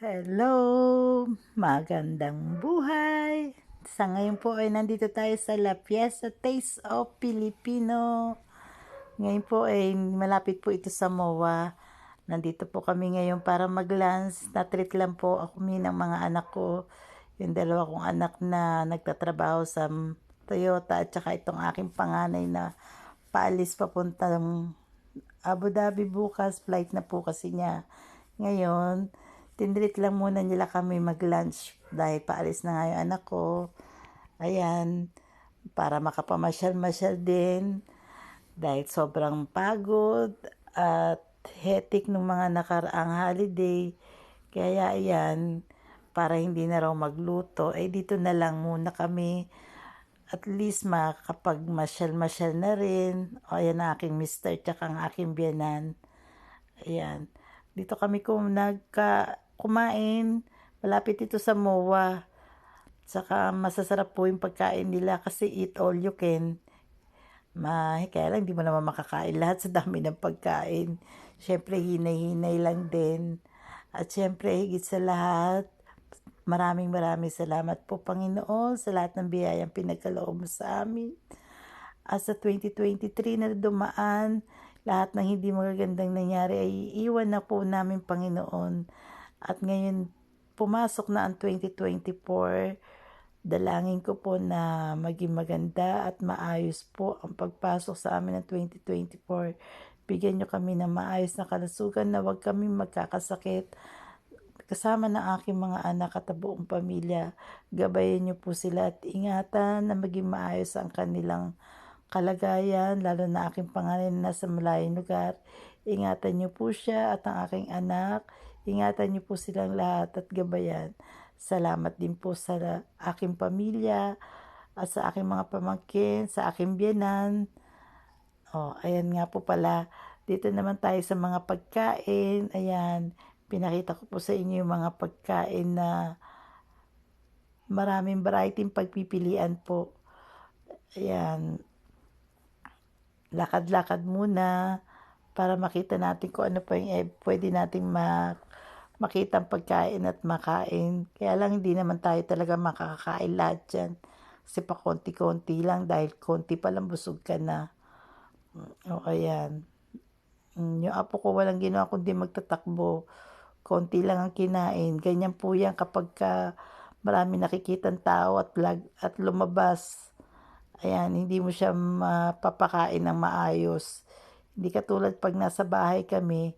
Hello! Magandang buhay! Sa ngayon po ay nandito tayo sa La Fiesta Taste of Filipino. Ngayon po ay malapit po ito sa MOA. Nandito po kami ngayon para mag-lunch. Na-treat lang po ako ng mga anak ko. Yung dalawa kong anak na nagtatrabaho sa Toyota at saka itong aking panganay na paalis papuntang Abu Dhabi bukas. Flight na po kasi niya. Ngayon, tinreat lang muna nila kami mag-lunch dahil paalis na nga yung anak ko. Ayan, para makapamasyal-masyal din dahil sobrang pagod at hectic nung mga nakaraang holiday. Kaya ayan, para hindi na raw magluto, dito na lang muna kami. At least makakapag masyal-masyal na rin. O ayan ang aking mister tsaka ang aking biyanan. Ayan. Dito kami kumain. Malapit ito sa MOA. Saka masasarap po yung pagkain nila kasi eat all you can. Kaya lang hindi mo naman makakain lahat sa dami ng pagkain. Siyempre hinay-hinay lang din. At siyempre higit sa lahat, maraming salamat po Panginoon sa lahat ng biyayang pinagkaloob mo sa amin. At sa 2023 na dumaan, lahat ng hindi magagandang nangyari ay iiwan na po namin Panginoon. At ngayon, pumasok na ang 2024. Dalangin ko po na maging maganda at maayos po ang pagpasok sa amin ng 2024. Bigyan nyo kami ng maayos na kalusugan na huwag kami magkakasakit. Kasama ng aking mga anak at buong pamilya, gabayan niyo po sila at ingatan na maging maayos ang kanilang kalagayan, lalo na aking panganay na nasa malayong lugar. Ingatan niyo po siya at ang aking anak. Ingatan niyo po silang lahat at gabayan. Salamat din po sa aking pamilya at sa aking mga pamangkin, sa aking biyanan. Ayan nga po pala. Dito naman tayo sa mga pagkain. Ayan, pinakita ko po sa inyo yung mga pagkain na maraming variety pagpipilian po. Ayan, lakad-lakad muna para makita natin kung ano pa yung pwede nating makita ang pagkain at makain. Kaya lang hindi naman tayo talaga makakakain lahat dyan. Kasi pa konti-konti lang dahil konti pa lang busog ka na. Ayan. Yung apo ko walang ginawa kundi magtatakbo. Konti lang ang kinain. Ganyan po yan kapag marami nakikitang tao at lumabas. Ayan, hindi mo siya mapapakain ng maayos. Hindi katulad pag nasa bahay kami,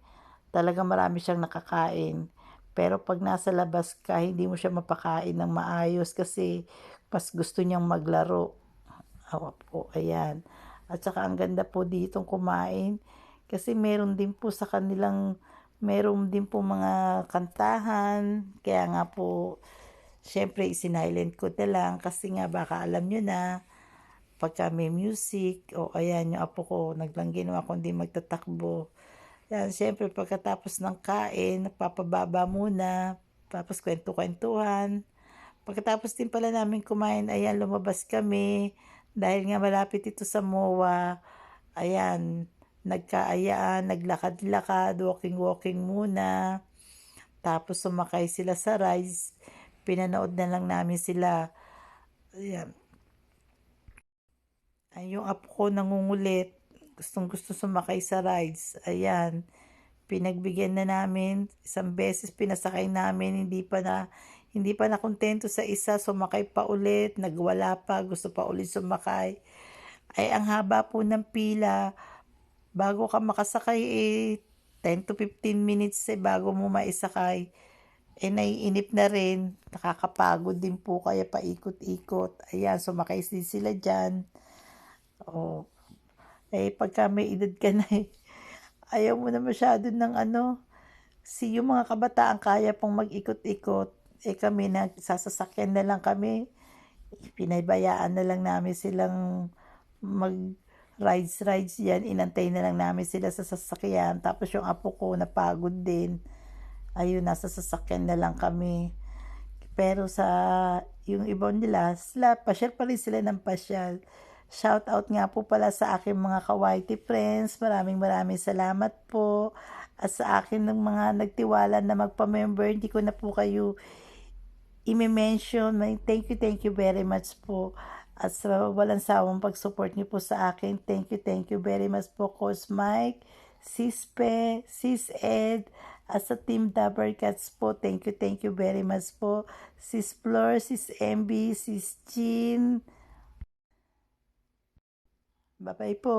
talaga marami siyang nakakain. Pero pag nasa labas ka, hindi mo siya mapakain ng maayos kasi mas gusto niyang maglaro. Po, ayan. At saka ang ganda po ditong kumain kasi meron din po mga kantahan. Kaya nga po, syempre isinilent ko na lang kasi nga baka alam nyo na pagka may music, ayan yung apo ko, naglang ginawa kundi magtatakbo. Yan, syempre pagkatapos ng kain, napapababa muna, tapos kwento-kwentuhan. Pagkatapos din pala namin kumain, ayan, lumabas kami. Dahil nga malapit ito sa MOA, ayan, nagkaayaan, naglakad-lakad, walking-walking muna. Tapos sumakay sila sa rides. Pinanood na lang namin sila. Ayan, ay, yung apo ko nangungulit. Gustong-gusto sumakay sa rides. Ayan. Pinagbigyan na namin. Isang beses pinasakay namin. Hindi pa na kontento sa isa. Sumakay pa ulit. Nagwala pa. Gusto pa ulit sumakay. Ay, ang haba po ng pila. Bago ka makasakay 10 to 15 minutes bago mo maisakay. Naiinip na rin. Nakakapagod din po kaya paikot-ikot. Ayan, sumakay din sila dyan. Pagka may edad ka na ayaw mo na masyado ng yung mga kabataan kaya pong mag-ikot-ikot. Kami nagsasasakyan na lang kami. Pinabayaan na lang namin silang rides yan. Inantay na lang namin sila sa sasakyan. Tapos yung apo ko napagod din. Ayun, nasa sasakyan na lang kami. Pero yung ibang nila, pasyal pa rin sila ng pasyal. Shout out nga po pala sa aking mga ka-YT friends. Maraming salamat po. At sa akin ng mga nagtiwala na magpa-member, hindi ko na po kayo i-mention. Thank you very much po. At sa walang sawang pag-support niyo po sa akin, thank you very much po, Coach Mike, Sis Pe, Sis Ed, at sa Team Dabber Cats po, thank you very much po. Sis Flor, Sis MB, Sis Jean, bye-bye po.